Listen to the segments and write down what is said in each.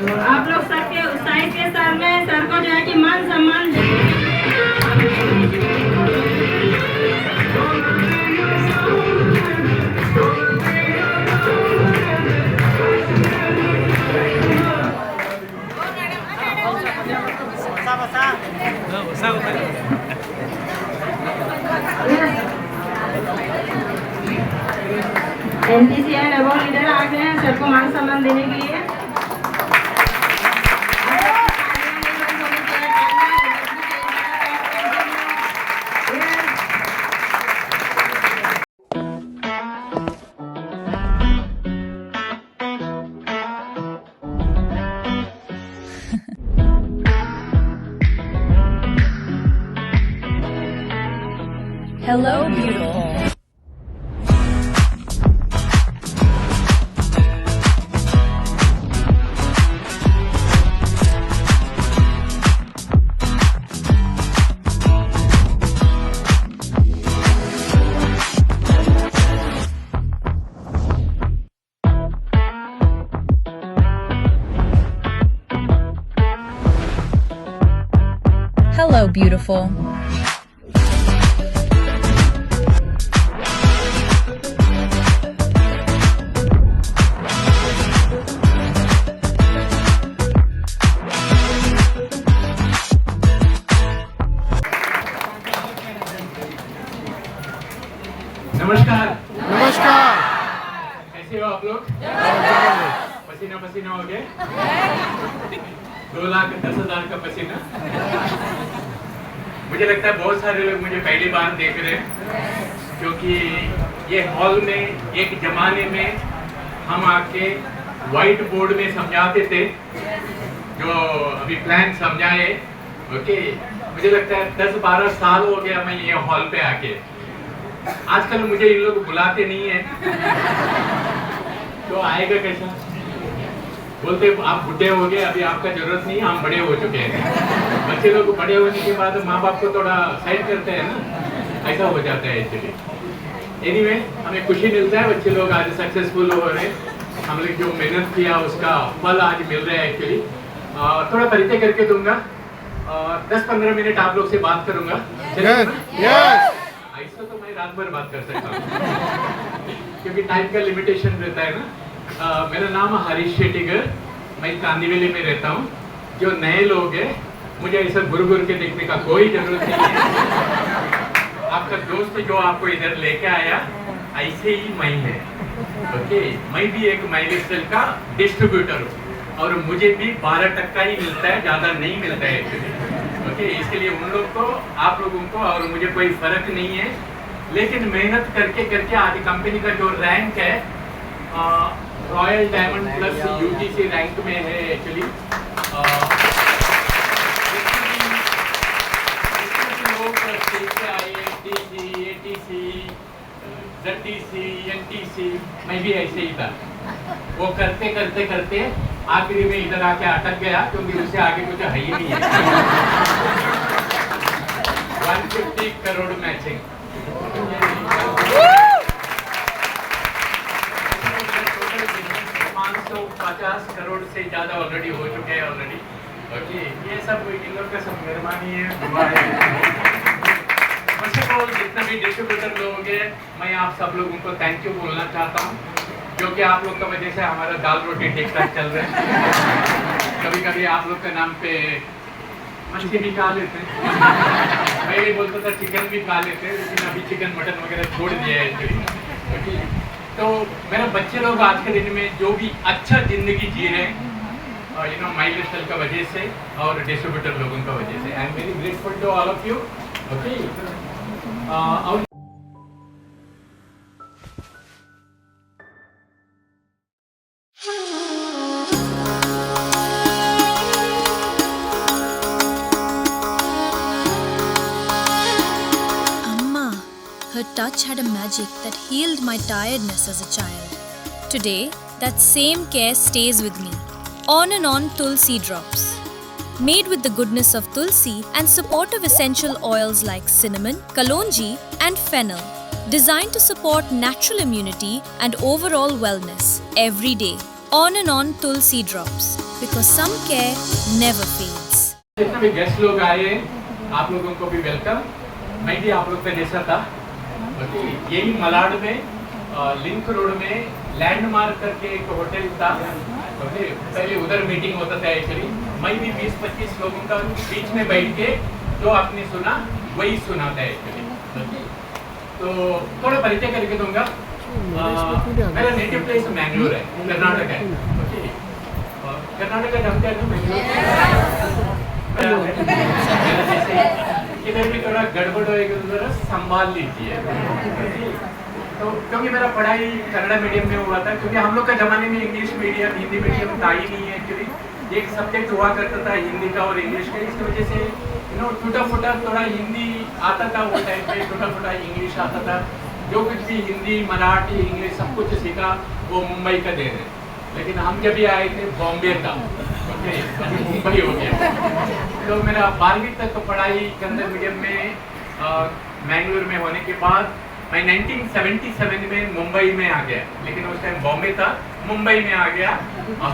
आप लोग सबके उत्साहित के साथ में सर को जो है कि मान सम्मान एनटीसी एंड अवार्ड लीडर आ गए हैं सर को मान सम्मान देने के लिए। Hello, beautiful. Hello, beautiful. नमस्कार। नमस्कार। कैसे हो आप लोग? पसीना पसीना हो गए? 2,10,000 का पसीना। मुझे लगता है बहुत सारे लोग मुझे पहली बार देख रहे हैं, क्योंकि ये हॉल में एक जमाने में हम आके व्हाइट बोर्ड में समझाते थे, जो अभी प्लान समझाए। ओके, मुझे लगता है 10-12 साल हो गया मैं ये हॉल पे आके। आजकल मुझे इन लोग बुलाते नहीं है, तो आएगा कैसा? बोलते आप बुढ़े हो गए, अभी आपका जरूरत नहीं, हम बड़े हो चुके हैं। बच्चे लोग बड़े होने के बाद माँ बाप को थोड़ा साइड करते हैं ना, ऐसा हो जाता है एक्चुअली। एनीवे, हमें खुशी मिलता है, बच्चे लोग आज सक्सेसफुल हो रहे हैं। हम लोग जो मेहनत किया उसका फल आज मिल रहा है एक्चुअली। थोड़ा परिचय करके दूंगा, 10-15 मिनट आप लोग से बात करूंगा। ऐसा तो मैं रात भर बात कर सकता हूँ, क्योंकि टाइम का लिमिटेशन रहता है ना। मेरा नाम हरीश शेट्टीगर, मैं कांदिवली में रहता हूँ। जो नए लोग हैं, मुझे ऐसा गुरु के देखने का कोई जरूरत नहीं है। आपका दोस्त जो आपको इधर लेके आया, ऐसे ही मैं है। ओके, मैं भी एक माइलेज सेल का डिस्ट्रीब्यूटर हूँ, और मुझे भी 12% ही मिलता है, ज़्यादा नहीं मिलता है एक्चुअली। ओके, इसके लिए उन लोग को, आप लोगों को और मुझे कोई फर्क नहीं है। लेकिन मेहनत करके करके आज कंपनी का जो रैंक है, royal diamond plus UGC rank में है एक्चुअली। लोग ATC, ZTC, NTC, मैं भी ऐसे ही था। वो करते करते करते आखिरी में इधर आके अटक गया, क्योंकि उससे आगे कुछ है ही नहीं है। 150 करोड़ मैचिंग। 550 करोड़ से ज्यादा ऑलरेडी हो चुके हैं ऑलरेडी। ओके, ये सब इन लोग का सब मेहरबानी है, दुआ है। फर्स्ट ऑफ ऑल, जितने भी डिस्ट्रीब्यूटर लोग हैं, मैं आप सब लोगों को थैंक यू बोलना चाहता हूँ, क्योंकि आप लोग की वजह से हमारा दाल रोटी ठीक ठाक चल रहा है। कभी कभी आप लोग के नाम पे मछली भी खा लेते हैं। पहले बोलता था चिकन भी खा लेते हैं, लेकिन अभी चिकन मटन वगैरह छोड़ दिया है एक्चुअली। तो मेरे बच्चे लोग आज के दिन में जो भी अच्छा जिंदगी जी रहे हैं, माइलेज सेल का वजह से और डिस्ट्रीब्यूटर लोगों का वजह से। I am very grateful to all of you. Okay, Her touch had a magic that healed my tiredness as a child. Today, that same care stays with me. On and on Tulsi drops. Made with the goodness of Tulsi and support of essential oils like cinnamon, kalonji and fennel. Designed to support natural immunity and overall wellness every day. On and on Tulsi drops, because some care never fails. जितने भी guest लोग आए आप लोगों को भी welcome. मैं भी आप लोग का जैसा था, यही मलाड में लिंक रोड में लैंडमार्क करके एक होटल था। पहले उधर मीटिंग होता था एक्चुअली। मैं भी 20-25 लोगों का बीच में बैठ के जो आपने सुना वही सुना था एक्चुअली। तो थोड़ा परिचय करके दूंगा। मेरा नेटिव प्लेस मैंगलोर है, कर्नाटक है। कर्नाटक जानते हैं ना? इधर भी थोड़ा गड़बड़ होएगा तो जरा संभाल लीजिए। तो क्योंकि मेरा पढ़ाई कन्नड़ मीडियम में हुआ था, क्योंकि हम लोग का जमाने में इंग्लिश मीडियम हिंदी मीडियम था ही नहीं है एक्चुअली। एक सब्जेक्ट हुआ करता था हिंदी का और इंग्लिश का, इसकी वजह से टूटा फूटा थोड़ा हिंदी आता था वो टाइम पे, टूटा फूटा इंग्लिश आता था। जो कुछ भी हिंदी मराठी इंग्लिश सब कुछ सीखा वो मुंबई का देन है। लेकिन हम जब भी आए थे बॉम्बे था, ओके, अभी मुंबई हो गया। तो मेरा 12वीं तक तो पढ़ाई कन्नड़ मीडियम में मैंगलोर में होने के बाद मैं 1977 में मुंबई में आ गया। लेकिन उस टाइम बॉम्बे था, मुंबई में आ गया। और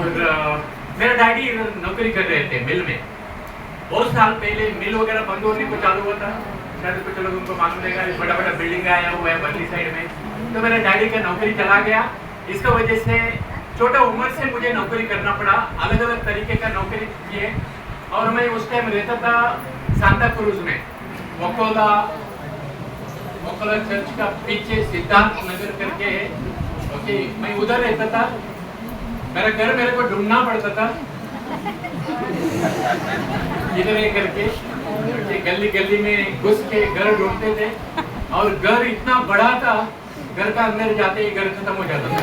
मेरा डैडी नौकरी कर रहे थे मिल में। बहुत साल पहले मिल वगैरह बंद होने को चालू हुआ था, शायद कुछ लोगों को मालूम रहेगा। बड़ा बड़ा बिल्डिंग आया हुआ है बर्ली साइड में। तो मेरा डैडी का नौकरी चला गया। इसका वजह से छोटा उम्र से मुझे नौकरी करना पड़ा, अलग अलग तरीके का नौकरी किए। और मैं उस टाइम रहता था सांता क्रूज में, वकोला चर्च का पीछे सिद्धार्थ नगर करके है, ओके। मैं उधर रहता था। मेरा घर मेरे को ढूंढना पड़ता था इधर करके, गली गली में घुस के घर ढूंढते थे। और घर इतना बड़ा था, घर का अंदर जाते ही घर खत्म हो जाता था।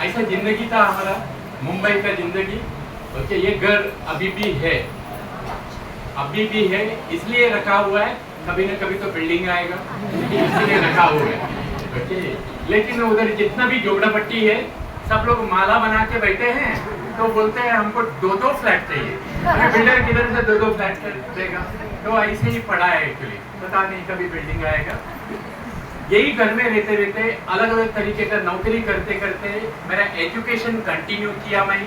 ऐसा जिंदगी था हमारा, मुंबई का जिंदगी। ओके, ये घर अभी भी है, इसलिए रखा हुआ है। कभी ना कभी तो बिल्डिंग आएगा, इसलिए रखा हुआ है। ओके, लेकिन उधर जितना भी झोपड़ापट्टी है सब लोग माला बना के बैठे हैं। तो बोलते हैं हमको 2-2 फ्लैट चाहिए। अरे बिल्डर किधर से 2-2 फ्लैट देगा? तो ऐसे ही पड़ा है एक्चुअली, पता नहीं कभी बिल्डिंग आएगा। यही घर में रहते रहते अलग अलग तरीके का नौकरी करते करते मेरा एजुकेशन कंटिन्यू किया। मैं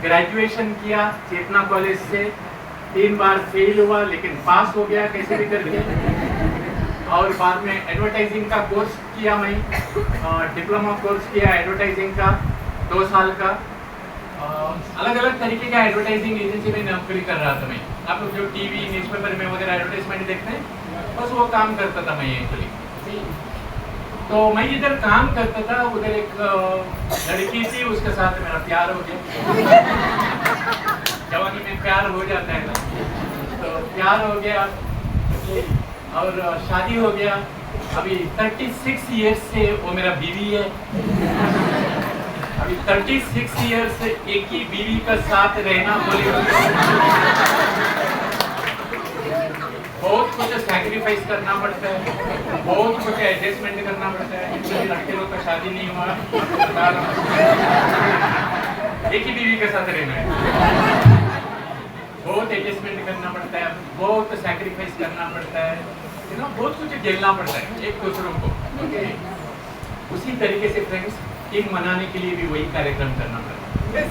ग्रेजुएशन किया चेतना कॉलेज से, 3 बार फेल हुआ लेकिन पास हो गया कैसे भी करके। और बाद में एडवर्टाइजिंग का कोर्स किया मैं, डिप्लोमा कोर्स किया एडवर्टाइजिंग का 2 साल का। अलग अलग तरीके का एडवर्टाइजिंग एजेंसी में नौकरी कर रहा था मैं। आप लोग जो टीवी न्यूज़पेपर में वगैरह एडवर्टाइजमेंट देखते हैं, बस वो काम करता था मैं एक्चुअली। तो मैं इधर काम करता था, उधर एक लड़की थी, उसके साथ मेरा प्यार हो गया। जवानी में प्यार हो जाता है ना, तो प्यार हो गया और शादी हो गया। अभी 36 ईयर्स से वो मेरा बीवी है। अभी 36 ईयर्स से एक ही बीवी का साथ रहना बोले बहुत कुछ सैक्रिफाइस करना पड़ता है, बहुत कुछ एडजस्टमेंट करना पड़ता है। इसलिए लड़के लोग का शादी नहीं हुआ, एक ही बीवी के साथ रहना है, बहुत एडजस्टमेंट करना पड़ता है, बहुत सैक्रिफाइस करना पड़ता है, बहुत कुछ झेलना पड़ता है एक दूसरों को। ओके, उसी तरीके से फ्रेंड्स टीम मनाने के लिए भी वही कार्यक्रम करना पड़ता है।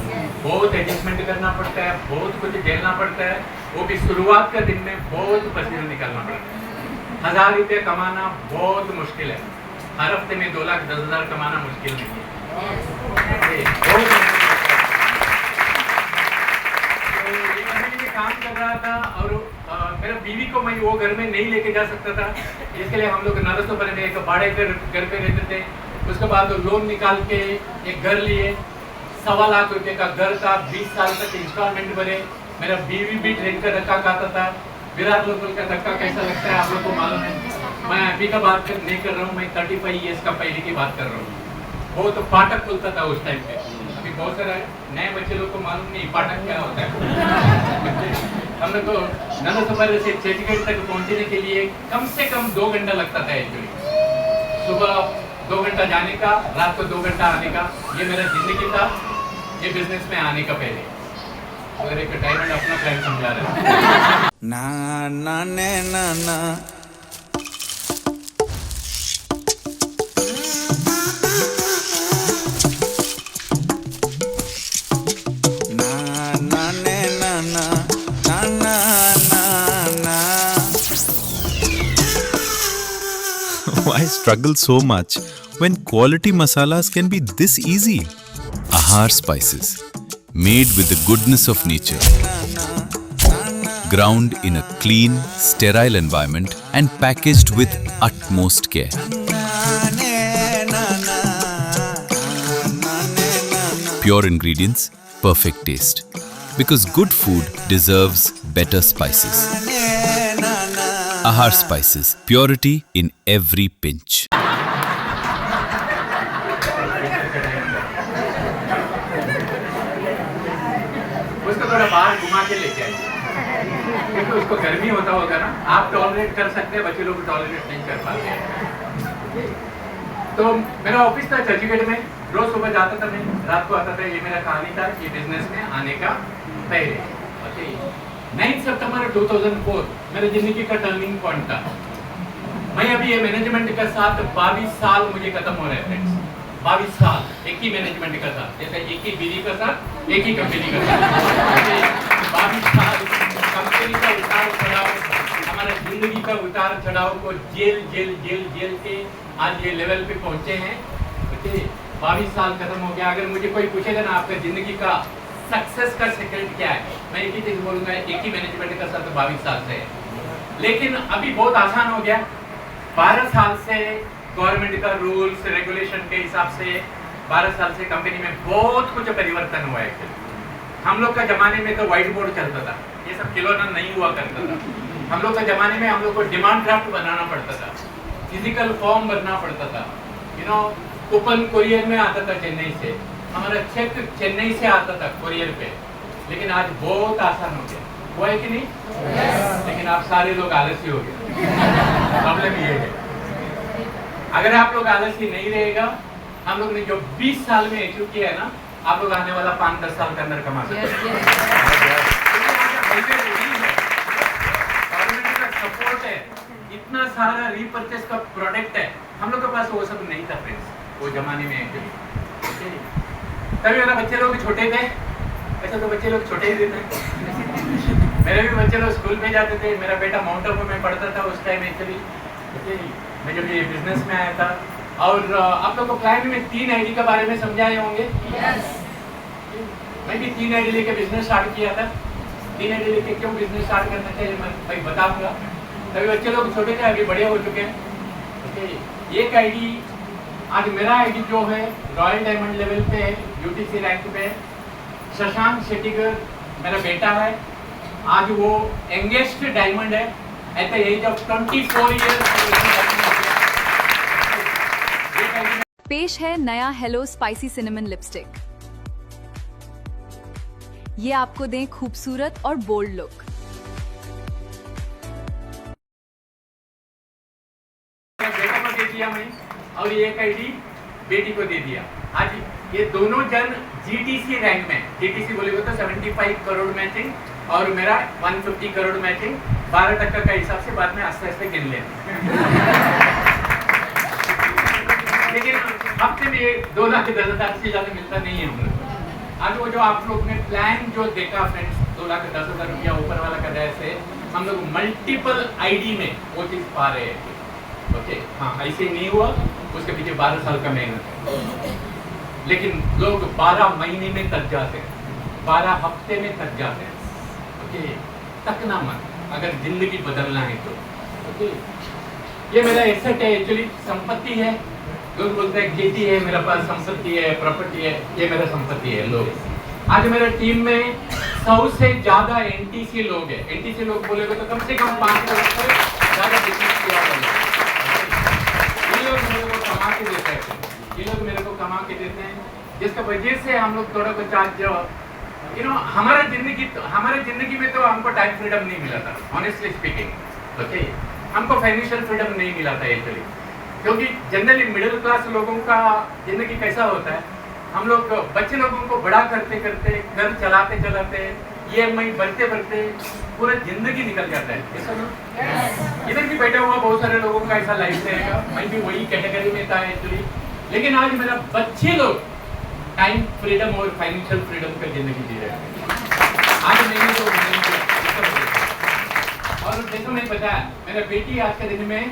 बहुत एडजस्टमेंट करना पड़ता है, बहुत कुछ झेलना पड़ता है। वो भी शुरुआत का दिन में बहुत पसीना निकालना पड़ता है। 1000 रुपये कमाना बहुत मुश्किल है। हर हफ्ते में 2,10,000 कमाना मुश्किल नहीं है। तो काम कर रहा था और मेरा बीवी को मैं वो घर में नहीं लेके जा सकता था। इसके लिए हम लोग नरसों पर एक भाड़े घर पे रहते थे। उसके बाद लोन निकाल के एक घर लिए, 1.25 लाख रुपए का घर था। 20 साल तक इंस्टॉलमेंट भरे। मेरा बीवी भी ट्रेन का धक्का खाता था। विराट लोकल का धक्का कैसा लगता है आप लोग को मालूम है। मैं अभी का बात नहीं कर रहा हूँ, मैं 35 ईयर्स का पहले की बात कर रहा हूँ। वो तो फाटक खुलता था उस टाइम पे। अभी बहुत सारे नए बच्चे लोग को मालूम नहीं फाटक क्या होता है। हम लोग को नरसों से चंडीगढ़ तक पहुँचने के लिए कम से कम 2 घंटा लगता था एक्चुअली। सुबह 2 घंटा जाने का, रात को 2 घंटा आने का। ये मेरा जिंदगी था ये बिजनेस में आने का पहले। अगर एक डायमंड अपना प्लान समझा रहा है ना ना ने ना ना struggle so much when quality masalas can be this easy? Ahar Spices, made with the goodness of nature. Ground in a clean, sterile environment and packaged with utmost care. Pure ingredients, perfect taste. Because good food deserves better spices. Ahar Spices, purity in every pinch. उसको थोड़ा बाहर घुमा के लेके आइए, क्योंकि उसको गर्मी होता होगा ना, आप टॉलरेट कर सकते हैं, बच्चे लोग टॉलरेट नहीं कर पाते हैं। तो मेरा ऑफिस था चर्चगेट में, रोज सुबह जाता था मैं, रात को आता था। ये मेरा कहानी था ये बिजनेस में आने का पहले। 9 सितंबर 2004 मेरे जिंदगी का टर्निंग पॉइंट था। मैं अभी ये मैनेजमेंट के साथ 22 साल मुझे खत्म हो रहे हैं फ्रेंड्स। 22 साल एक ही मैनेजमेंट का साथ, जैसे एक ही बीवी का साथ, एक ही कंपनी का साथ। 22 साल कंपनी का उतार चढ़ाव, हमारा जिंदगी का उतार चढ़ाव को जेल के आज ये लेवल पे पहुंचे हैं। 22 साल खत्म हो गया। अगर मुझे कोई पूछेगा ना आपका जिंदगी का सक्सेस का सीक्रेट क्या है, मैं एक ही चीज बोलूंगा, एक ही मैनेजमेंट का साथ 22 साल से है। लेकिन अभी बहुत आसान हो गया। 12 साल से गवर्नमेंट का रूल्स रेगुलेशन के हिसाब से 12 साल से कंपनी में बहुत कुछ परिवर्तन हुआ है। हम लोग का जमाने में तो व्हाइट बोर्ड चलता था, ये सब खिलौना नहीं हुआ करता था। हम लोग का जमाने में हम लोग को डिमांड ड्राफ्ट बनाना पड़ता था, फिजिकल फॉर्म भरना पड़ता था, कूपन कोरियर में आता था चेन्नई से, हमारा चेक चेन्नई से आता था कोरियर पे। लेकिन आज बहुत आसान हो गया, हुआ है कि नहीं? लेकिन आप सारे लोग आलसी हो गए। प्रॉब्लम ये है, अगर आप लोग आलसी नहीं रहेगा, हम लोग ने जो 20 साल में अचीव किया है ना, आप लोग आने वाला 5-10 साल के अंदर कमा सकते हैं। सपोर्ट है, इतना सारा रीपर्चेस का प्रोडक्ट है, हम लोग के पास वो सब नहीं था फ्रेंड्स वो जमाने में। तभी मेरा बच्चे लोग छोटे थे, ऐसा तो बच्चे लोग छोटे ही थे। मेरे भी बच्चे लोग स्कूल में जाते थे। मेरा बेटा माउंट आबू में पढ़ता था उस टाइम एक्चुअली, मैं जब ये बिजनेस में आया था। और आप लोग को क्लाइंट में 3 आईडी के बारे में समझाए होंगे। मैं भी 3 आईडी लेके बिजनेस स्टार्ट किया था। 3 आईडी लेके क्यों बिजनेस स्टार्ट करना चाहिए मैं भाई बताऊंगा। तभी बच्चे लोग छोटे थे, अभी बड़े हो चुके हैं। एक आईडी आज मेरा आईडी जो है रॉयल डायमंड लेवल पे है, यूटीसी रैंक पे। शशांक शेट्टीगर मेरा बेटा है, आज वो यंगेस्ट डायमंड है at the age of 24 years. पेश है नया हेलो स्पाइसी सिनेमन लिपस्टिक। ये आपको दें खूबसूरत और बोल्ड लुक। बेटा को दे दिया मैं, और ये एक आईडी बेटी को दे दिया। आज ये दोनों जन जीटीसी रैंक में, जीटीसी बोलेगा तो 75 करोड़ मैचिंग और मेरा 150 करोड़ मैचिंग, 12% का हिसाब से बाद में आस्ते आस्ते गिन लें। लेकिन हफ्ते में 2,10,000 से ज्यादा मिलता नहीं है हम लोग। आज वो जो आप लोग ने प्लान जो देखा फ्रेंड्स, 2,10,000 रुपया ऊपर वाला का जैसे हम लोग मल्टीपल आईडी में वो चीज पा रहे हैं। ओके, हाँ, ऐसे ही नहीं हुआ, उसके पीछे 12 साल का मेहनत है। लेकिन लोग 12 महीने में थक जाते हैं, 12 हफ्ते में थक जाते हैं। ओके, तकना मत अगर जिंदगी बदलना है तो। ओके, ये मेरा एसेट है, एक्चुअली संपत्ति है। लोग बोलते हैं खेती है, मेरे पास संपत्ति है, प्रॉपर्टी है, ये मेरा संपत्ति है। लोग आज मेरा टीम में 100 से ज्यादा एनटीसी लोग हैं। एनटीसी लोग बोलेगा तो कम से कम 5 लाख से ज्यादा बिजनेस किया है। ये लोग मेरे को कमा के देते हैं, ये लोग मेरे को कमा के देते हैं, जिसका वजह से हम लोग थोड़ा कुछ आज हमारे जिंदगी में तो हमको टाइम फ्रीडम नहीं मिला था, ऑनेस्टली स्पीकिंग। ओके, हमको फाइनेंशियल फ्रीडम नहीं मिला था एक्चुअली, क्योंकि जनरली मिडिल क्लास लोगों का जिंदगी कैसा होता है, हम लोग बच्चे लोगों को बड़ा करते करते, घर चलाते चलाते, EMI भरते भरते पूरा जिंदगी निकल जाता है। ऐसा ना? इधर भी बैठा हुआ बहुत सारे लोगों का ऐसा लाइफ रहेगा, मैं भी वही कैटेगरी में था एक्चुअली। लेकिन आज मेरा बच्चे लोग टाइम फ्रीडम और फाइनेंशियल फ्रीडम का जिंदगी जी रहे हैं। आज मैंने तो और जैसा मैं बताया, मेरा बेटी आज के दिन में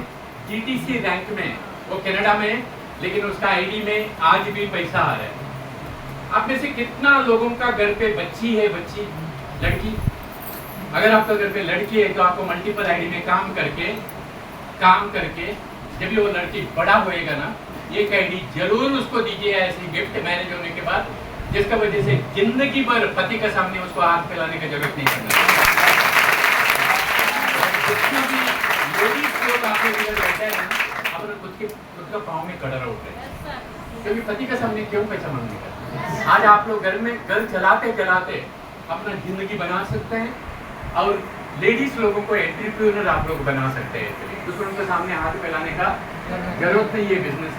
GTC रैंक में वो कनाडा में है, लेकिन उसका आईडी में आज भी पैसा आ रहा है। आप में से कितना लोगों का घर पे बच्ची है, बच्ची लड़की? अगर आपका घर पे लड़की है तो आपको मल्टीपल आईडी में काम करके जब भी वो लड़की बड़ा होएगा ना, एक आईडी जरूर उसको दीजिए ऐसी गिफ्ट मैरिज होने के बाद, जिसका वजह से जिंदगी भर पति के सामने उसको आग फैलाने की जरूरत नहीं पड़ना। जितना भी लेडीज लोग आपके इधर बैठे हैं ना, अपने खुद का पाँव में कड़ा उठ रहे हैं, क्योंकि पति के सामने क्यों पैसा मांगने का। आज आप लोग घर चलाते चलाते अपना जिंदगी बना सकते हैं, और लेडीज लोगों को एंटरप्रेन्योर आप लोग बना सकते हैं। दूसरों के सामने हाथ फैलाने का जरूरत नहीं है बिजनेस।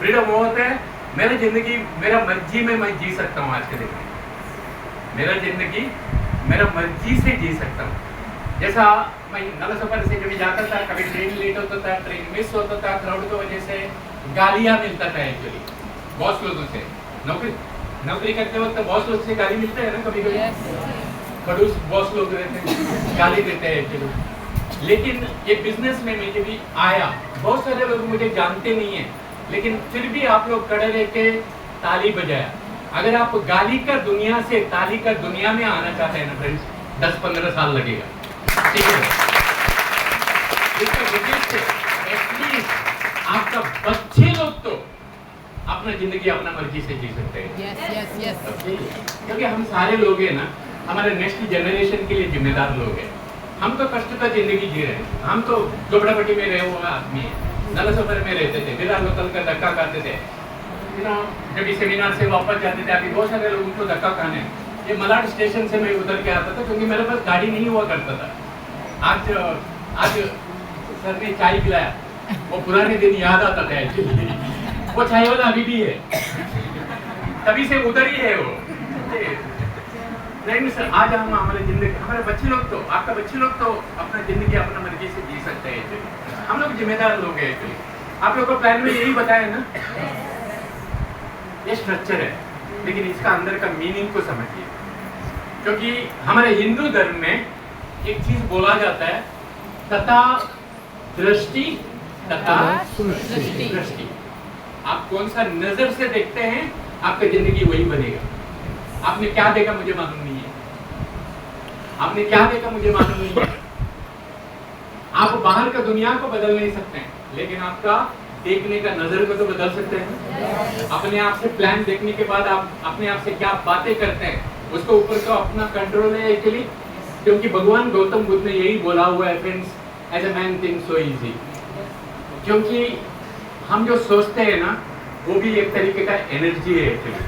फ्रीडम वो होता है, मेरी जिंदगी मेरा मर्जी में मैं जी सकता हूँ। आज के दिन में मेरा जिंदगी मेरा मर्जी से जी सकता हूँ। जैसा मैं नल सफर से कभी जाता था, कभी ट्रेन लेट होता था, ट्रेन मिस होता था, क्राउड की वजह से गालियाँ मिलता था। एक्चुअली बॉस लोगों से नौकरी करते वक्त बॉस लोग से गाली मिलते हैं ना, कभी कभी खड़ूस बॉस लोग रहते हैं, गाली देते हैं एक्चुअली। लेकिन ये बिजनेस में मैं भी आया, बहुत सारे लोग मुझे जानते नहीं है, लेकिन फिर भी आप लोग खड़े रह के ताली बजाया। अगर आप गाली का दुनिया से ताली का दुनिया में आना चाहते हैं ना फ्रेंड्स, 10-15 साल लगेगा, ठीक है। इसका वजह से एटलीस्ट आपका बच्चे लोग तो अपना जिंदगी अपना मर्जी से जी सकते हैं। क्योंकि हम सारे लोग हैं ना, हमारे नेक्स्ट जनरेशन के लिए जिम्मेदार लोग हैं। हम तो कष्ट का जिंदगी जी रहे हैं, हम तो झोपड़ापट्टी में रहे हुए आदमी है, नल सफर में रहते थे, बिना लोकल का धक्का खाते थे। जब इस सेमिनार से वापस जाते थे, अभी बहुत सारे लोग उनको धक्का खाने। ये मलाड स्टेशन से मैं उतर के आता था, क्योंकि मेरे पास गाड़ी नहीं हुआ करता था। आज सर ने चाय पिलाया, वो पुराने दिन याद आता था एक्चुअली। वो चाय वाला अभी भी है, तभी से उधर ही है वो। नहीं सर, आज हम हमारे जिंदगी, हमारे बच्चे लोग तो, आपका बच्चे लोग तो अपना जिंदगी अपना मर्जी से जी सकते हैं। हम लोग जिम्मेदार लोग हैं। आप लोग को प्लान में यही बताया ना, ये स्ट्रक्चर है, लेकिन इसका अंदर का मीनिंग को समझिए। क्योंकि हमारे हिंदू धर्म में एक चीज बोला जाता है, तथा दृष्टि तथा दृष्टि। आप कौन सा नजर से देखते हैं, आपकी जिंदगी वही बनेगा। आपने क्या देखा मुझे मालूम नहीं है, आपने क्या देखा मुझे मालूम नहीं है। आप बाहर का दुनिया को बदल नहीं सकते हैं, लेकिन आपका देखने का नजर को तो बदल सकते हैं। अपने आप से प्लान देखने के बाद आप अपने आप से क्या बातें करते हैं, उसके ऊपर तो अपना कंट्रोल है एक्चुअली। क्योंकि भगवान गौतम बुद्ध ने यही बोला हुआ है friends, as a man think so easy. क्योंकि हम जो सोचते हैं ना, वो भी एक तरीके का एनर्जी है एक्चुअली।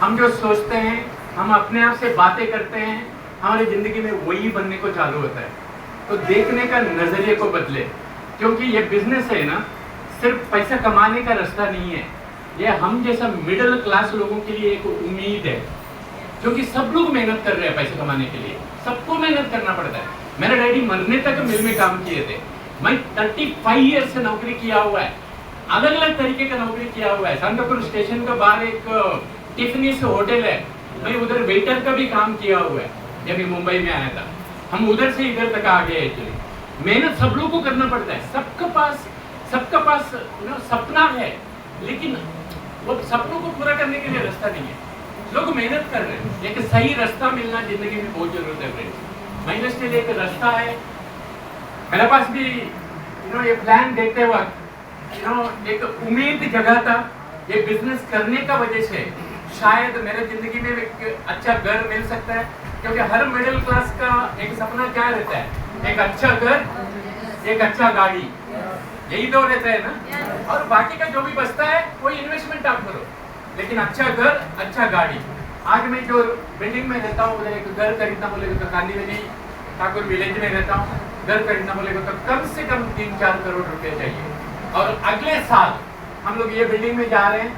हम जो सोचते हैं, हम अपने आप से बातें करते हैं, हमारी जिंदगी में वही बनने को चालू होता है। तो देखने का नजरिए को बदले, क्योंकि ये बिजनेस है ना, सिर्फ पैसा कमाने का रास्ता नहीं है। ये हम जैसा मिडिल क्लास लोगों के लिए एक उम्मीद है, क्योंकि सब लोग मेहनत कर रहे हैं पैसे कमाने के लिए, सबको मेहनत करना पड़ता है। मेरे डैडी मरने तक मिल में काम किए थे। मैं 35 ईयर से नौकरी किया हुआ है, अलग अलग तरीके का नौकरी किया हुआ है। सांतापुर स्टेशन के बाहर एक टिफिनिस होटल है, मैं उधर वेटर का भी काम किया हुआ है। जब मैं मुंबई में आया था, हम उधर से इधर तक आ गए। एक्चुअली मेहनत सब लोगों को करना पड़ता है। सबका पास सपना है, लेकिन वो सपनों को पूरा करने के लिए रास्ता नहीं है। लोग मेहनत कर रहे हैं। एक सही रास्ता मिलना जिंदगी में बहुत जरूरत है फ्रेंड्स। मैं इसके लिए एक रास्ता है, मेरे पास भी ये प्लान देखते वक्त एक उम्मीद जगा था, ये बिजनेस करने का वजह से शायद मेरे जिंदगी में एक अच्छा घर मिल सकता है, क्योंकि हर मिडिल क्लास का एक सपना क्या रहता है, एक अच्छा घर, एक अच्छा गाड़ी, यही तो रहता है ना। और बाकी का जो भी बचता है वो इन्वेस्टमेंट आप करो, लेकिन अच्छा घर, अच्छा गाड़ी। आज मैं जो बिल्डिंग में रहता हूँ, मुझे एक घर खरीदना बोलेगा तो कांदीवली ठाकुर विलेज में रहता हूँ, घर खरीदना बोलेगा तो कम से कम 3-4 करोड़ रुपए चाहिए। और अगले साल हम लोग ये बिल्डिंग में जा रहे हैं,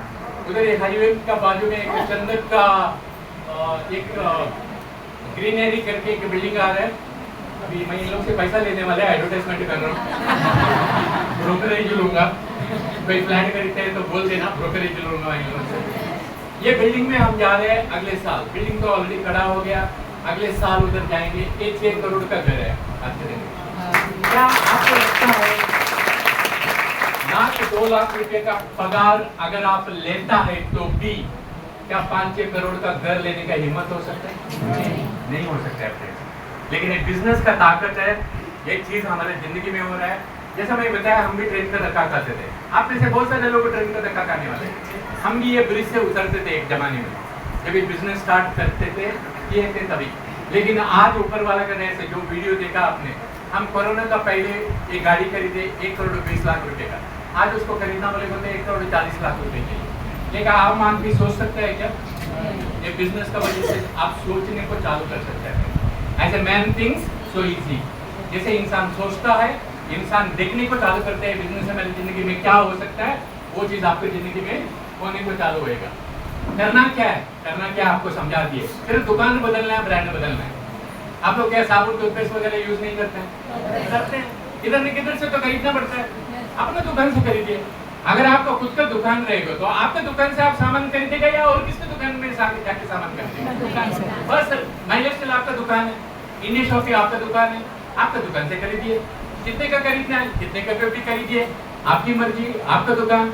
उधर ये हाईवे का बाजू में एक चंदक का एक ग्रीनरी करके एक बिल्डिंग आ रहा है। अभी मैं इन लोग से पैसा लेने वाला है, एडवर्टाइजमेंट कर रहा हूँ, ब्रोकरेज लूंगा। कोई फ्लैट खरीदते हैं तो बोल देना, ब्रोकरेज लूंगा इन लोगों से। ये बिल्डिंग में हम जा रहे हैं अगले साल, बिल्डिंग तो ऑलरेडी खड़ा हो गया, अगले साल उधर जाएंगे। 1-6 करोड़ का घर है आज के दिन में। क्या आपको लगता है 1-2 लाख रुपए का पगार अगर आप लेता है तो भी क्या 5-6 करोड़ का घर लेने का हिम्मत हो सकता है? नहीं हो सकता है। लेकिन एक बिजनेस का ताकत है, ये चीज हमारे जिंदगी में हो रहा है। जैसा मैं बताया, हम भी ट्रेन का धक्का खाते थे, आप में से बहुत सारे लोग ट्रेन का धक्का खाने वाले। हम भी ये ब्रिज से उतरते थे एक जमाने में, जब ये बिजनेस स्टार्ट करते थे, ये थे तभी। लेकिन आज ऊपर वाला का ऐसे जो वीडियो देखा आपने, हम कोरोना का पहले एक गाड़ी खरीदे 1 करोड़ 20 लाख रुपए का, आज उसको खरीदना बोले तो 1 करोड़ 40 लाख रुपए चाहिए। लेकिन आम आदमी सोच सकता है क्या? ये बिजनेस का वजह से आप सोचने को चालू कर सकते हैं। As a man things so easy, जैसे इंसान सोचता है, इंसान देखने को चालू करते हैं बिजनेस में मेरी जिंदगी में क्या हो सकता है, वो चीज आपकी जिंदगी में होने को चालू होएगा। करना क्या है, करना क्या आपको समझा दिए। सिर्फ दुकान बदलना है, ब्रांड बदलना है। आप लोग क्या साबुन टूथपेस्ट वगैरह यूज नहीं करते हैं? करते हैं, इधर न किधर से तो खरीदना पड़ता है, अपने दुकान से खरीदिए। अगर आपका खुद का दुकान रहेगा तो आपके दुकान से आप सामान खरीदेगा या और किसके दुकान में जाके सामान खरीदेगा? दुकान से। बस माइलेज स्टाइल आपका दुकान है, इंडियन शॉपी आपका दुकान है, आपका दुकान से खरीदिए। कितने का खरीदना है, कितने का भी खरीदिए, आपकी मर्जी, आपका दुकान।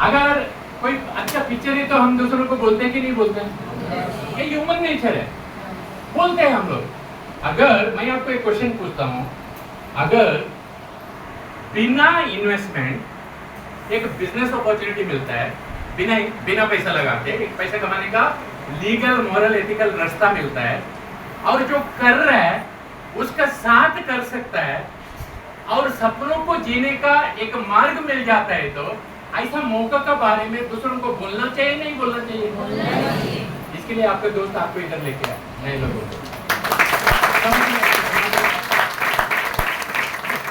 अगर कोई अच्छा पिक्चर है तो हम दूसरों को बोलते हैं कि नहीं बोलते हैं? ये ह्यूमन नेचर है, बोलते हैं हम लोग। अगर मैं आपको एक क्वेश्चन पूछता हूँ, अगर बिना इन्वेस्टमेंट एक बिजनेस अपॉर्चुनिटी मिलता है, बिना पैसा लगा के एक पैसा कमाने का लीगल मॉरल एथिकल रास्ता मिलता है, और जो कर रहा है उसका साथ कर सकता है और सपनों को जीने का एक मार्ग मिल जाता है, तो ऐसा मौका के बारे में दूसरों को बोलना चाहिए नहीं बोलना चाहिए? इसके लिए आपके दोस्त आपको इधर लेके आए, नए लोगों को।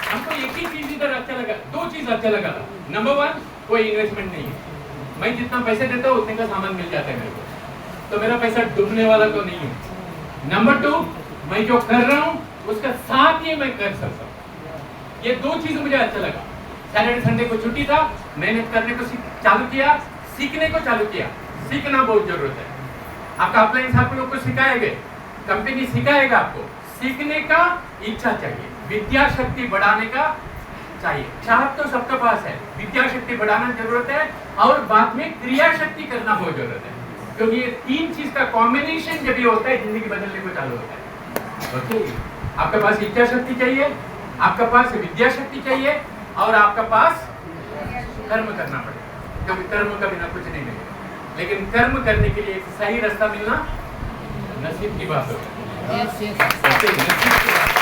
हमको एक ही चीज इधर अच्छा लगा, 2 चीज अच्छा लगा था। नंबर 1, कोई इन्वेस्टमेंट नहीं है, मैं जितना पैसे देता हूँ उतने का सामान मिल जाता है मेरे को, तो मेरा पैसा डूबने वाला तो नहीं है। नंबर 2, मैं जो कर रहा हूँ उसका साथ ही मैं कर सकता हूँ। ये 2 चीज मुझे अच्छा लगा। सैटरडे संडे को छुट्टी था, मेहनत करने को चालू किया, सीखने को चालू किया। सीखना बहुत जरूरत है। आपका अप्लायंस आप लोग को सिखाएंगे, कंपनी सिखाएगा आपको। सीखने का इच्छा चाहिए, विद्या शक्ति बढ़ाने का चाहिए। चाह तो सबके पास है, विद्या शक्ति बढ़ाना जरूरत है, और बाद में क्रिया शक्ति करना बहुत जरूरत है, क्योंकि ये 3 चीज का कॉम्बिनेशन जब ये होता है जिंदगी बदलने को चालू होता है। ओके, आपके पास इच्छा शक्ति चाहिए, आपके पास विद्या शक्ति चाहिए, और आपके पास कर्म करना पड़ेगा, क्योंकि कर्म का बिना कुछ नहीं मिलेगा। लेकिन कर्म करने के लिए एक सही रास्ता मिलना नसीब की बात होती है। नसीब की बात।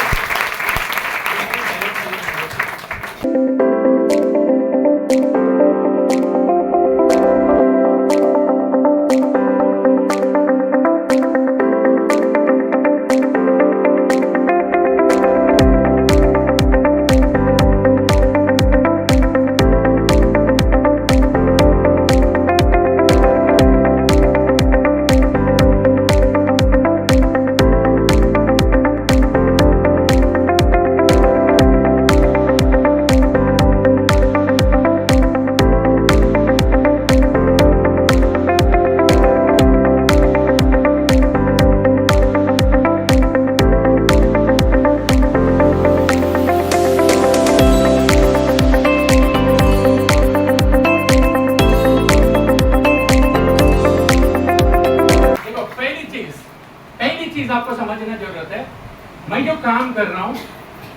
मैं जो काम कर रहा हूँ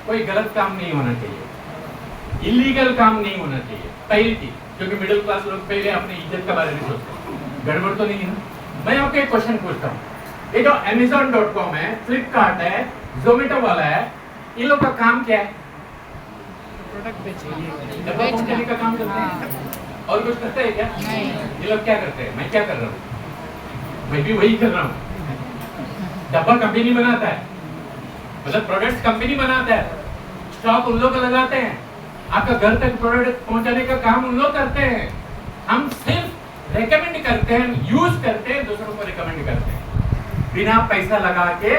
कोई गलत काम नहीं होना चाहिए, इलीगल काम नहीं होना चाहिए, पहली चीज। क्योंकि मिडिल क्लास लोग पहले अपनी इज्जत के बारे में सोचते हैं, गड़बड़ तो नहीं है ना। मैं आपको एक क्वेश्चन पूछता हूँ, ये जो Amazon.com है, फ्लिपकार्ट है, जोमेटो वाला है, इन लोग का काम क्या है? प्रोडक्ट बेचने का काम करते हैं। और कुछ करते हैं क्या? नहीं। ये लोग क्या करते हैं? मैं क्या कर रहा हूँ? मैं भी वही कर रहा हूँ। डब्बा कंपनी बनाता है, मतलब प्रोडक्ट्स कंपनी बनाता है, स्टॉक उन लोग लगाते हैं, आपका घर तक प्रोडक्ट पहुंचाने का काम उन लोग करते हैं। हम सिर्फ रेकमेंड करते हैं, यूज करते हैं, दूसरों को रिकमेंड करते हैं। बिना पैसा लगा के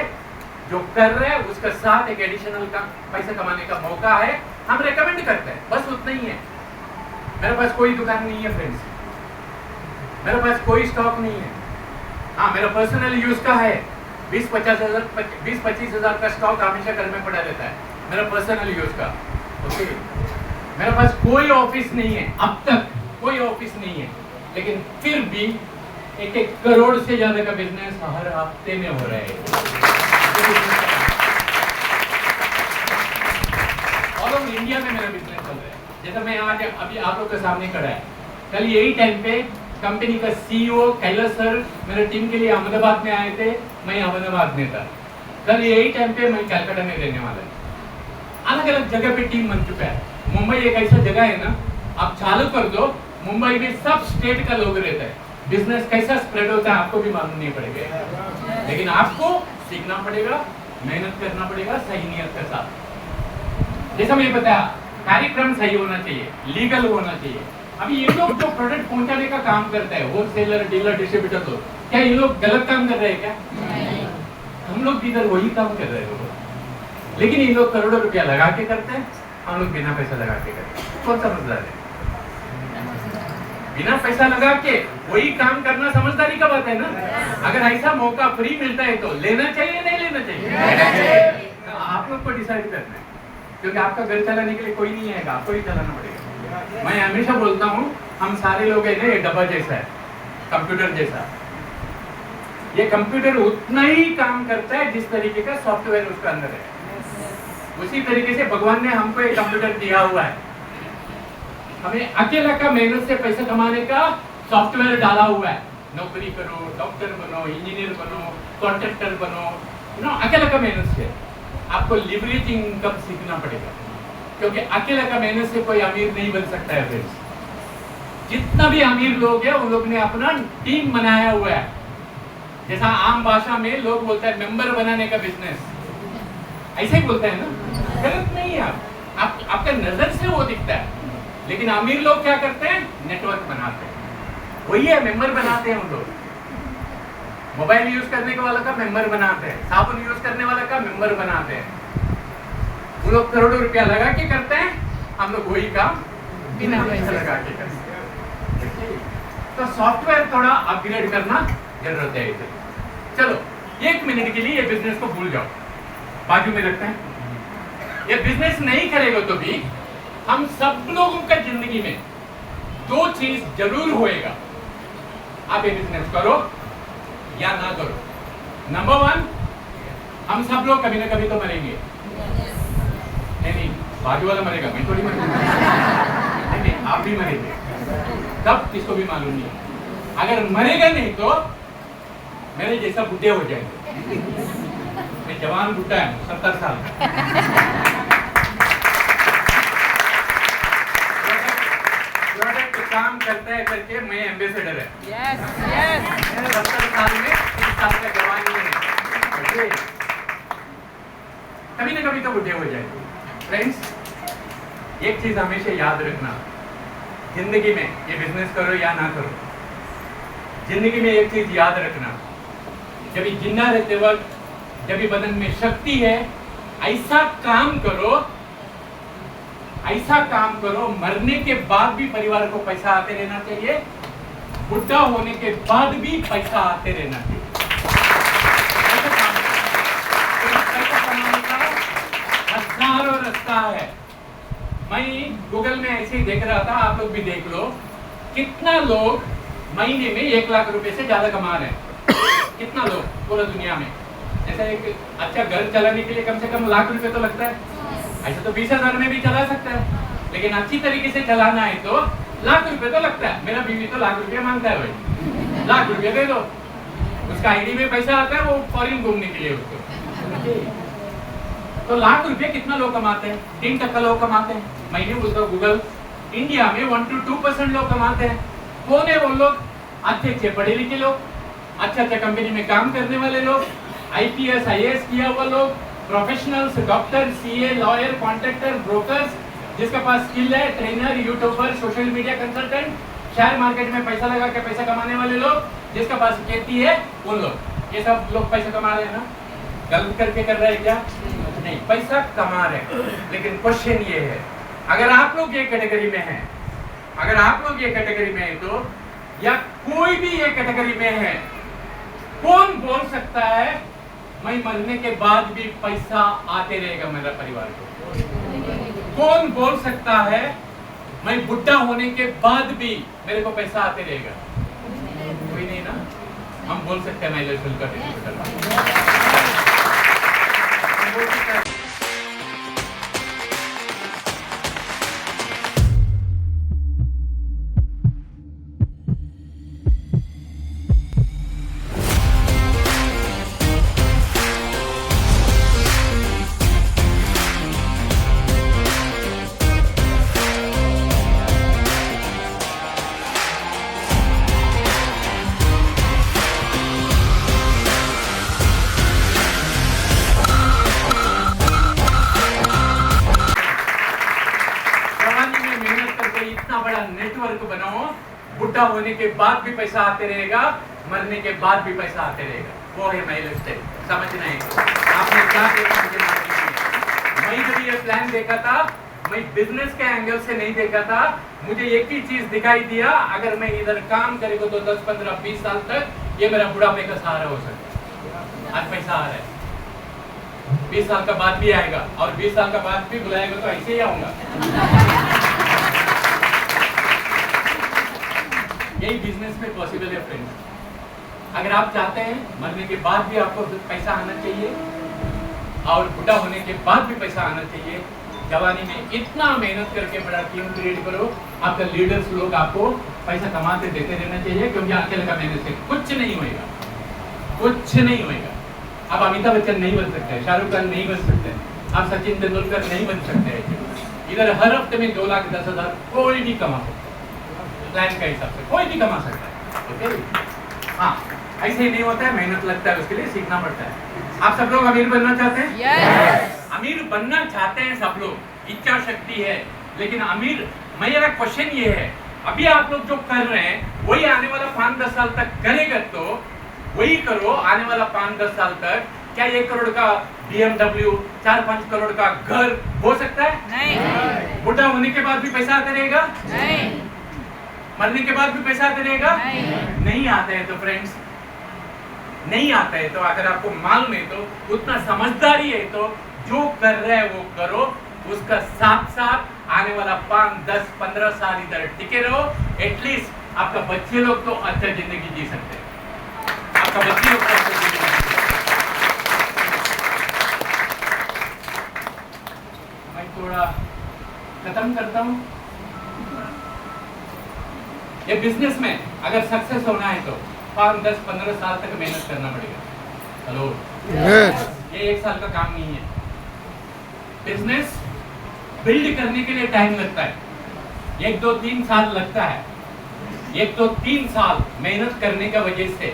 जो कर रहे हैं उसके साथ एक एडिशनल का पैसा कमाने का मौका है, हम रेकमेंड करते हैं, बस उतना ही है। मेरे पास कोई दुकान नहीं है फ्रेंड्स, मेरे पास कोई स्टॉक नहीं है। हाँ, मेरा पर्सनल यूज का है, 20-25 हजार का स्टॉक हमेशा घर में पड़ा रहता है, मेरा पर्सनल यूज का। ओके, मेरे पास कोई ऑफिस नहीं है, अब तक कोई ऑफिस नहीं है, लेकिन फिर भी 1 करोड़ से ज्यादा का बिजनेस हर हफ्ते में हो रहा है। ऑल ओवर इंडिया में मेरा बिजनेस चल रहा है। जैसा मैं आज अभी आप लोग के सामने खड़ा है, कल यही टाइम पे कंपनी का सीईओ कैलाश सर मेरे टीम के लिए अहमदाबाद में आए थे, मैं अहमदाबाद में था। कल यही टाइम पे मैं कलकत्ता में रहने वाला है। अलग अलग जगह पे टीम बन चुका है। मुंबई एक ऐसा जगह है ना, आप चालू कर दो, मुंबई में सब स्टेट का लोग रहता है, बिजनेस कैसा स्प्रेड होता है आपको भी मालूम नहीं पड़ेगा, लेकिन आपको सीखना पड़ेगा, मेहनत करना पड़ेगा सही नियत के साथ। जैसा मैंने बताया, कार्यक्रम सही होना चाहिए, लीगल होना चाहिए। अभी ये लोग जो प्रोडक्ट पहुंचाने का काम करते हैं, होलसेलर, डीलर, डिस्ट्रीब्यूटर, तो क्या ये लोग गलत काम कर रहे हैं क्या? नहीं। हम लोग इधर वही काम कर रहे हैं, लेकिन ये लोग करोड़ों रुपया लगा के करते हैं, हम लोग बिना पैसा लगा के करते हैं। कौन समझदार है? बिना पैसा लगा के वही काम करना समझदारी का बात है ना। अगर ऐसा मौका फ्री मिलता है तो लेना चाहिए, नहीं लेना चाहिए? आप लोग को डिसाइड करना है, क्योंकि आपका घर चलाने के लिए कोई नहीं आएगा, आपको ही चलाना पड़ेगा। मैं हमेशा बोलता हूँ, हम सारे लोग है ना, ये डब्बा जैसा है, कंप्यूटर जैसा। ये कंप्यूटर उतना ही काम करता है जिस तरीके का सॉफ्टवेयर उसका अंदर है। उसी तरीके से भगवान ने हमको एक कंप्यूटर दिया हुआ है, हमें अकेला का मेहनत से पैसा कमाने का सॉफ्टवेयर डाला हुआ है। नौकरी करो, डॉक्टर बनो, इंजीनियर बनो, कॉन्ट्रैक्टर बनो, अकेला का मेहनत से आपको लिवरेजिंग इनकम सीखना पड़ेगा, क्योंकि अकेला का मेहनत से कोई अमीर नहीं बन सकता है फ्रेंड्स। जितना भी अमीर लोग हैं, उन लोग ने अपना टीम बनाया हुआ है। जैसा आम भाषा में लोग बोलते हैं मेंबर बनाने का बिजनेस, ऐसे ही बोलते हैं ना, गलत नहीं है। आपका नजर से वो दिखता है, लेकिन अमीर लोग क्या करते हैं? नेटवर्क बनाते हैं, वही है मेंबर बनाते हैं। उन लोग मोबाइल यूज करने वाला का मेंबर बनाते हैं, साबुन यूज करने वाला का मेंबर बनाते हैं। वो लोग करोड़ों रुपया लगा के करते हैं, हम लोग वही काम बिना पैसा लगा के करते हैं। तो सॉफ्टवेयर थोड़ा अपग्रेड करना जरूरत है इसे। चलो 1 मिनट के लिए ये बिजनेस को भूल जाओ, बाजू में रखते हैं। ये बिजनेस नहीं करेगा तो भी हम सब लोगों का जिंदगी में 2 चीज जरूर होएगा। आप ये बिजनेस करो या ना करो। नंबर 1, हम सब लोग कभी ना कभी तो मरेंगे। नहीं, बाजू वाला मरेगा, मैं थोड़ी मरेगा। नहीं, आप भी मरेंगे, तब किसको भी मालूम नहीं। अगर मरेगा नहीं तो मेरे जैसा बुढ़े हो जाएंगे। मैं जवान बुढ़ा है, 70 साल। प्रोडक्ट काम करता है करके मैं एम्बेसडर है। Yes, yes. 70 साल में 30 साल का जवान ही है। कभी ना कभी तो बुढ़े हो जाएंगे। फ्रेंड्स, एक चीज हमेशा याद रखना, जिंदगी में ये बिजनेस करो या ना करो, जिंदगी में एक चीज याद रखना, जब जिंदा रहते वक्त, जब बदन में शक्ति है, ऐसा काम करो, ऐसा काम करो, मरने के बाद भी परिवार को पैसा आते रहना चाहिए, बुढ़ा होने के बाद भी पैसा आते रहना चाहिए। पैसा कमाने का हजारों रास्ता है। मैं गूगल में ऐसे ही देख रहा था, आप लोग भी देख लो, कितना लोग महीने में 1 लाख रुपए से ज्यादा कमा रहे हैं। कितना लोग पूरा दुनिया में? जैसे एक अच्छा घर चलाने के लिए कम से कम लाख रुपए तो लगता है। ऐसे तो 20,000 में भी चला सकता है, लेकिन अच्छी तरीके से चलाना है तो लाख रुपए तो लगता है। मेरा बीवी तो लाख रुपए मांगता है भाई, लाख रुपए दे दो। उसका आईडी में पैसा आता है, वो फॉरेन घूमने के लिए उसको। तो लाख रुपए कितना लोग कमाते हैं? 3% लोग कमाते हैं। मैंने उसका गूगल इंडिया में 1 to 2% लोग कमाते हैं। कौन है वो लोग? अच्छे पढ़े लिखे लोग, अच्छा कंपनी में काम करने वाले लोग, IPS IAS किया हुआ लोग, professionals, doctor, CA, lawyer, contractor, brokers, जिसके पास स्किल है, trainer, YouTuber, social media consultant, share market में पैसा लगा के पैसा कमाने वाले लोग, जिसके पास खेती है, वो लोग। ये सब लोग पैसा कमा रहे हैं ना? गलत करके कर रहे हैं क्या? नहीं, पैसा कमा रहे हैं। लेकिन क्वेश्चन ये है, अगर आप लोग ये कैटेगरी में हैं, अगर आप लोग ये कैटेगरी में हैं तो, या कोई भी ये कैटेगरी में है, कौन बोल सकता है मैं मरने के बाद भी पैसा आते रहेगा मेरा परिवार को? कौन बोल सकता है मैं बुढ़ा होने के बाद भी मेरे को पैसा आते रहेगा? कोई नहीं ना। हम बोल सकते हैं मैं शुल्क का नेटवर्क बनाओ, बुढ़ा होने के बाद भी पैसा आते रहेगा, मरने के बाद भी पैसा आते रहेगा। वो है महिला स्टेट। समझना है आपने क्या देखा मुझे मालूम नहीं। मैं जब ये प्लान देखा था, मैं बिजनेस के एंगल से नहीं देखा था। मुझे एक ही चीज दिखाई दिया, अगर मैं इधर काम करेगा तो 10, 15, 20 साल तक ये मेरा बुढ़ापे का सहारा हो सकता है। आज पैसा आ रहा है, 20 साल का बाद भी आएगा, और 20 साल का बाद भी बुलाएगा तो ऐसे ही आऊंगा। यही बिजनेस में पॉसिबल है फ्रेंड्स। अगर आप चाहते हैं मरने के बाद भी आपको पैसा आना चाहिए, और बुढ़ा होने के बाद भी पैसा आना चाहिए, जवानी में इतना मेहनत करके बड़ा टीम क्रिएट करो, आपका लीडर्स लोग आपको पैसा कमाते देते रहना चाहिए, क्योंकि अकेले का मेहनत से कुछ नहीं होएगा, कुछ नहीं होएगा। आप अमिताभ बच्चन नहीं बन सकते, शाहरुख खान नहीं बन सकते, आप सचिन तेंदुलकर नहीं बन सकते। इधर हर हफ्ते में 2,10,000 कोई भी कमा सकता है, प्लान का हिसाब से कोई भी कमा सकता है। ओके, हाँ, ऐसे ही नहीं होता है, मेहनत लगता है, उसके लिए सीखना पड़ता है। आप सब लोग अमीर बनना चाहते हैं? yes! अमीर बनना चाहते हैं सब लोग, इच्छा शक्ति है, लेकिन अमीर, मेरा क्वेश्चन ये है, अभी आप लोग जो कर रहे हैं वही आने वाला 5-10 साल तक करेगा तो वही करो। आने वाला 5-10 साल तक क्या 1 करोड़ का BMW, 4-5 करोड़ का घर हो सकता है? नहीं। बुढ़ा होने के बाद भी पैसा आता रहेगा? नहीं। मरने के बाद भी पैसा आते रहेगा? नहीं आता है तो फ्रेंड्स, नहीं आता है तो अगर आपको मालूम है तो, उतना समझदारी है तो, जो कर रहे हैं वो करो, उसका साथ साथ आने वाला 5-10-15 साल इधर टिके रहो। एटलीस्ट आपका बच्चे लोग तो अच्छा जिंदगी जी सकते हैं, आपका बच्चे लोग तो अच्छा जिंदगी जी सकते हैं। मैं थोड़ा खत्म करता हूँ। ये बिजनेस में अगर सक्सेस होना है तो 5-10-15 साल तक मेहनत करना पड़ेगा। हेलो, ये 1 साल का काम नहीं है। बिजनेस बिल्ड करने के लिए टाइम लगता है, 1-2-3 साल लगता है। 1-2-3 साल मेहनत करने का वजह से,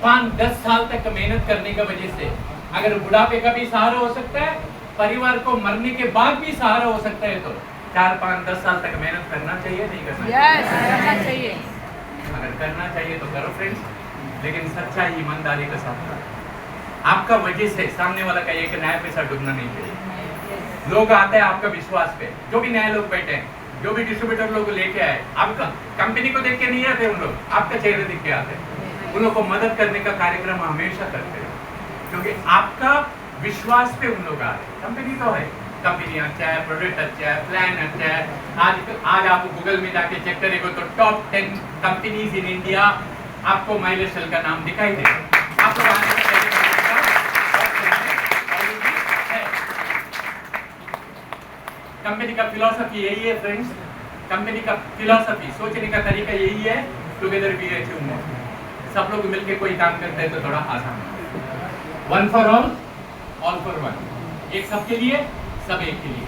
5-10 साल तक मेहनत करने का वजह से, अगर बुढ़ापे का भी सहारा हो सकता है, परिवार को मरने के बाद भी सहारा हो सकता है, तो 4-5-10 साल तक मेहनत करना चाहिए, नहीं करना करना चाहिए। अगर करना चाहिए तो करो फ्रेंड्स, लेकिन सच्चाई ईमानदारी के साथ करो। आपका वजह से सामने वाला का एक नया पैसा डूबना नहीं चाहिए। लोग आते हैं आपका विश्वास पे, जो भी नए लोग बैठे हैं, जो भी डिस्ट्रीब्यूटर लोग लेके आए, आपका कंपनी को देख के नहीं आते उन लोग, आपका चेहरे देख के आते हैं। उन लोग को मदद करने का कार्यक्रम हमेशा करते हैं, क्योंकि आपका विश्वास पे उन लोग आ रहे हैं। कंपनी तो है, कंपनी अच्छा है, प्रोडक्ट अच्छा है, प्लान अच्छा है। आज आप गूगल में जाके चेक करेंगे तो टॉप 10 कंपनीज इन इंडिया आपको माइलेज सेल का नाम दिखाई देगा। आप लोग आने से पहले कंपनी का फिलॉसफी यही है फ्रेंड्स, कंपनी का फिलॉसफी, सोचने का तरीका यही है, टुगेदर वी अचीव मोर। सब लोग मिलके कोई काम करते हैं तो थोड़ा आसान है। One for all for one, एक सबके लिए, सब एक के लिए।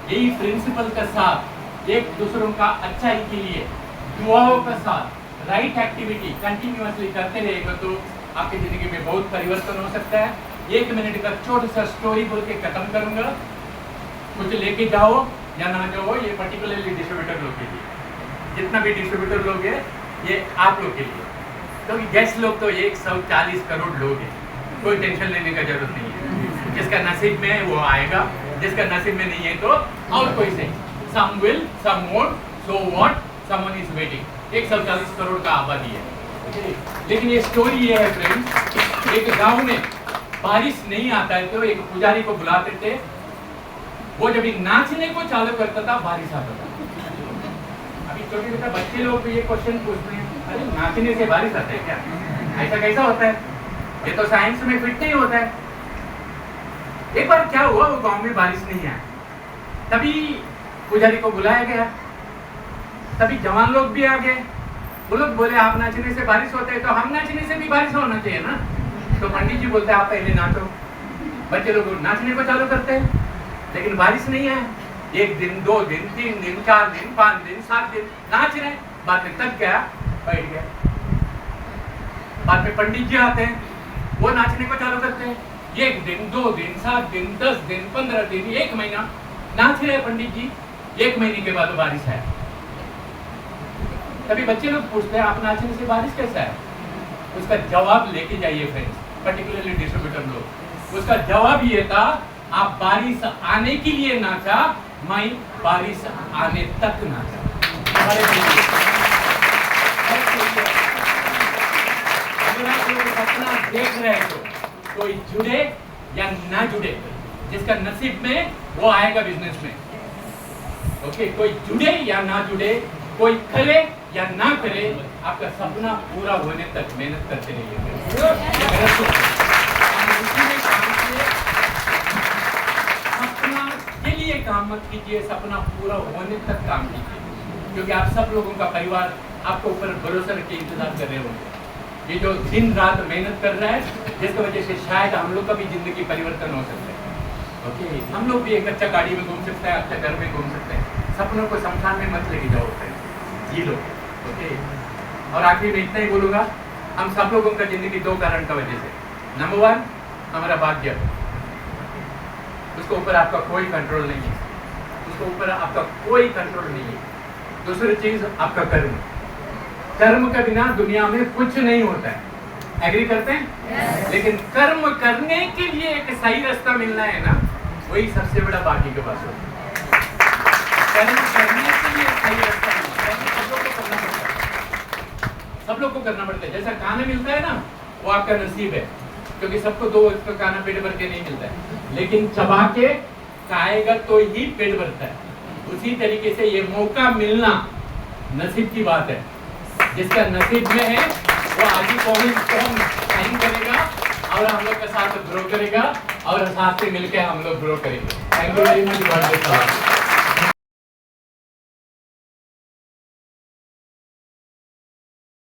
यही प्रिंसिपल का साथ, एक दूसरों का अच्छाई के लिए, दुआओं का साथ, राइट एक्टिविटी कंटिन्यूअसली करते रहेगा तो आपकी जिंदगी में बहुत परिवर्तन हो सकता है। 1 मिनट का छोटा सा स्टोरी बोल के खत्म करूंगा। कुछ लेके जाओ या ना जाओ, ये पर्टिकुलरली डिस्ट्रीब्यूटर लोग के लिए, जितना भी डिस्ट्रीब्यूटर लोग है ये आप लोग के लिए, क्योंकि गेस्ट लोग तो 140 करोड़ लोग हैं, कोई टेंशन लेने का जरूरत नहीं है। जिसका नसीब में है वो आएगा, जिसका नसीब में नहीं है तो और कोई सही, some will some won't, so what, someone is waiting. 140 crore का आबादी है। लेकिन ये स्टोरी ये है फ्रेंड्स, एक गांव में बारिश नहीं आता है तो एक पुजारी को बुलाते थे, वो जब नाचने को चालू करता था बारिश आता था। अभी छोटे छोटे बच्चे लोग भी ये क्वेश्चन पूछते हैं, अरे नाचने से बारिश आता है क्या? ऐसा कैसा होता है? ये तो साइंस में फिट नहीं होता है। एक बार क्या हुआ, वो गांव में बारिश नहीं आया, तभी पुजारी को बुलाया गया, तभी जवान लोग भी आ गए। वो लोग बोले आप नाचने से बारिश होता है तो हम नाचने से भी बारिश होना चाहिए ना। तो पंडित जी बोलते हैं आप पहले नाचो। बच्चे लोग नाचने को चालू करते हैं, लेकिन बारिश नहीं है। 1 दिन 2 दिन 3 दिन 4 दिन 5 दिन 7 दिन नाच रहे, बाद में थक गया, बैठ गया। बाद में पंडित जी आते हैं, वो नाचने को चालू करते हैं। 1 दिन 2 दिन 7 दिन 10 दिन 15 दिन 1 महीना नाच रहे पंडित जी। 1 महीने के बाद बारिश है। तभी बच्चे लोग पूछते हैं आप नाचने से बारिश कैसा है? उसका जवाब लेके जाइए फ्रेंड्स, पर्टिकुलरली डिस्ट्रीब्यूटर लोग। उसका जवाब ये था, आप बारिश आने के लिए नाचा, मैं बारिश आने तक नाचा। अगर आप लोग सपना देख रहे हैं तो कोई जुड़े या ना जुड़े, जिसका नसीब में वो आएगा बिजनेस में। ओके, कोई जुड़े या ना जुड़े, कोई करे या ना करे, आपका सपना पूरा होने तक मेहनत करते रहिए। सपना के लिए काम मत कीजिए, सपना पूरा होने तक काम कीजिए, क्योंकि आप सब लोगों का परिवार आपके ऊपर भरोसा रख के इंतजार कर रहे होंगे। ये जो दिन रात मेहनत कर रहा है, जिसकी वजह से शायद हम लोग का भी जिंदगी परिवर्तन हो सकता है। ओके, हम लोग भी एक अच्छा गाड़ी में घूम सकते हैं, अच्छा घर में घूम सकते हैं। सपनों को शमशान में मत लेके जाओ, जी लो। ओके, और आखिर में इतना ही बोलूँगा, हम सब लोगों का जिंदगी 2 कारण का वजह से। नंबर 1, हमारा भाग्य, उसके ऊपर आपका कोई कंट्रोल नहीं है, उसके ऊपर आपका कोई कंट्रोल नहीं है। दूसरी चीज आपका कर्म, कर्म के बिना दुनिया में कुछ नहीं होता है। एग्री करते हैं? लेकिन कर्म करने के लिए एक सही रास्ता मिलना है ना, वही सबसे बड़ा भाग्य के पास होता है। कर्म करने के लिए सही रास्ता सब लोग को करना पड़ता है। जैसा खाना मिलता है ना, वो आपका नसीब है, क्योंकि सबको 2 वक्त का खाना पेट भर के नहीं मिलता है, लेकिन चबा के खाएगा तो ही पेट भरता है। उसी तरीके से ये मौका मिलना नसीब की बात है। जिसका नसीब में है वो आगे साइन करेगा और हम लोग के साथ ग्रो करेगा और साथ से मिलकर हम लोग ग्रो करेंगे। Thank you very much.